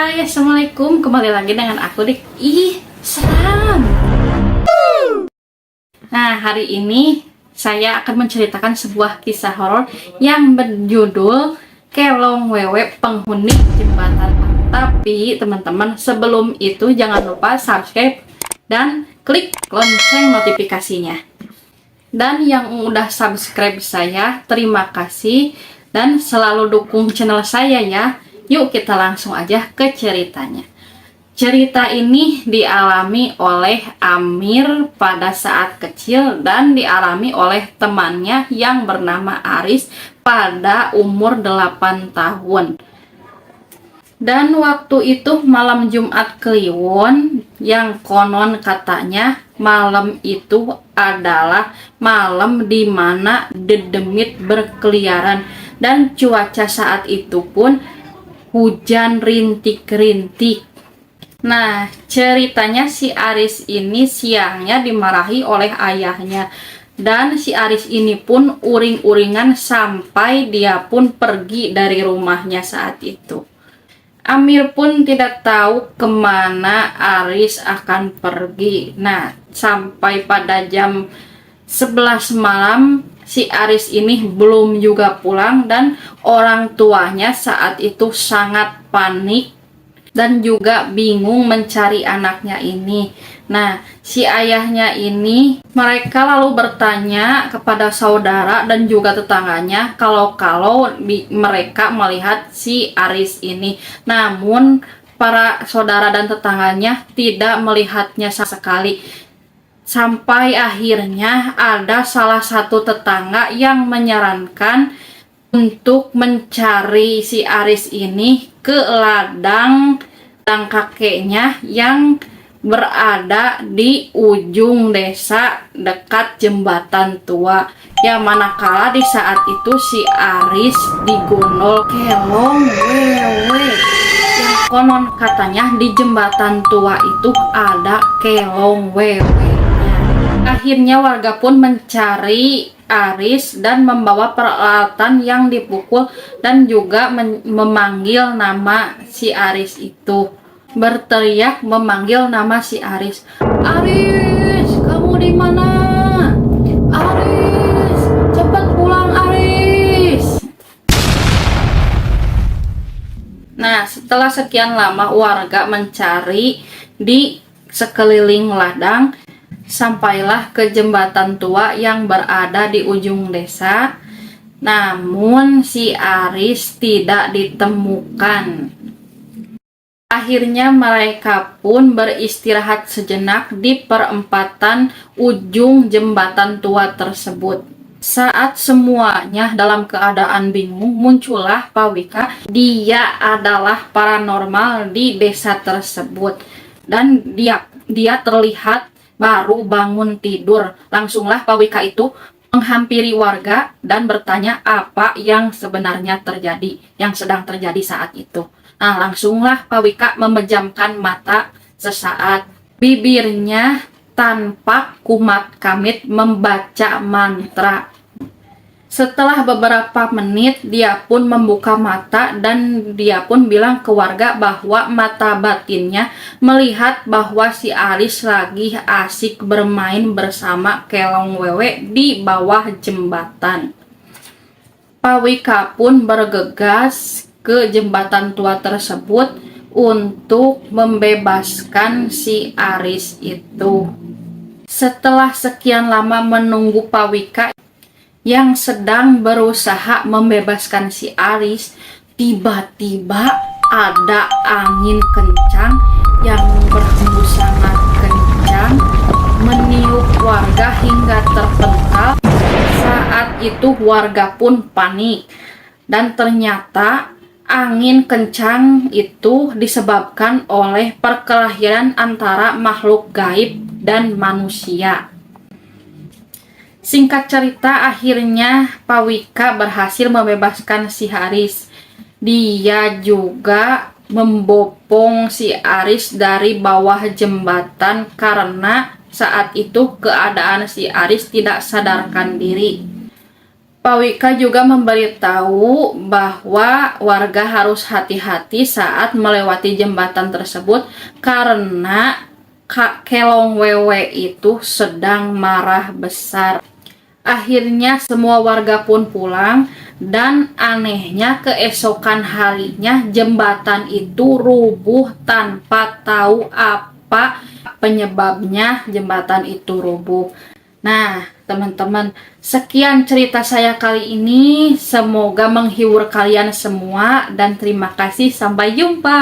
Hai, assalamualaikum. Kembali lagi dengan aku Dik. Seram. Nah, hari ini saya akan menceritakan sebuah kisah horor yang berjudul Kelong Wewe Penghuni Jembatan. Tapi teman-teman, sebelum itu jangan lupa subscribe dan klik lonceng notifikasinya. Dan yang udah subscribe saya, terima kasih dan selalu dukung channel saya ya. Yuk kita langsung aja ke ceritanya. Cerita ini dialami oleh Amir pada saat kecil dan dialami oleh temannya yang bernama Aris pada umur 8 tahun. Dan waktu itu malam Jumat Kliwon, yang konon katanya malam itu adalah malam di mana dedemit berkeliaran dan cuaca saat itu pun hujan rintik-rintik. Nah, ceritanya si Aris ini siangnya dimarahi oleh ayahnya. Dan si Aris ini pun uring-uringan sampai dia pun pergi dari rumahnya saat itu. Amir pun tidak tahu kemana Aris akan pergi. Nah, sampai pada jam 11 malam si Aris ini belum juga pulang dan orang tuanya saat itu sangat panik dan juga bingung mencari anaknya ini. Nah, si ayahnya ini mereka lalu bertanya kepada saudara dan juga tetangganya kalau mereka melihat si Aris ini. Namun para saudara dan tetangganya tidak melihatnya sama sekali. Sampai akhirnya ada salah satu tetangga yang menyarankan untuk mencari si Aris ini ke ladang kakeknya yang berada di ujung desa dekat jembatan tua. Yang manakala di saat itu si Aris digondol kelong wewe. Yang konon katanya di jembatan tua itu ada kelong wewe. Akhirnya warga pun mencari Aris dan membawa peralatan yang dipukul dan juga memanggil nama si Aris itu. Berteriak memanggil nama si Aris. Aris, kamu di mana? Aris, cepat pulang Aris. Nah, setelah sekian lama warga mencari di sekeliling ladang, sampailah ke jembatan tua yang berada di ujung desa. Namun si Aris tidak ditemukan. Akhirnya mereka pun beristirahat sejenak di perempatan ujung jembatan tua tersebut. Saat semuanya dalam keadaan bingung, muncullah Pak Wika. Dia adalah paranormal di desa tersebut dan dia terlihat baru bangun tidur. Langsunglah Pak Wika itu menghampiri warga dan bertanya apa yang sebenarnya terjadi, yang sedang terjadi saat itu. Nah, langsunglah Pak Wika memejamkan mata sesaat. Bibirnya tanpa kumat kamit membaca mantra. Setelah beberapa menit, dia pun membuka mata dan dia pun bilang ke warga bahwa mata batinnya melihat bahwa si Aris lagi asik bermain bersama kelong wewe di bawah jembatan. Pak Wika pun bergegas ke jembatan tua tersebut untuk membebaskan si Aris itu. Setelah sekian lama menunggu Pak Wika yang sedang berusaha membebaskan si Aris, tiba-tiba ada angin kencang yang berhembus sangat kencang meniup warga hingga terpental. Saat itu warga pun panik dan ternyata angin kencang itu disebabkan oleh perkelahian antara makhluk gaib dan manusia. Singkat cerita, akhirnya Pak Wika berhasil membebaskan si Aris. Dia juga membopong si Aris dari bawah jembatan karena saat itu keadaan si Aris tidak sadarkan diri. Pak Wika juga memberitahu bahwa warga harus hati-hati saat melewati jembatan tersebut karena Kak Kelong Wewe itu sedang marah besar. Akhirnya semua warga pun pulang dan anehnya keesokan harinya jembatan itu rubuh tanpa tahu apa penyebabnya jembatan itu rubuh. Nah, teman-teman, sekian cerita saya kali ini. Semoga menghibur kalian semua dan terima kasih. Sampai jumpa.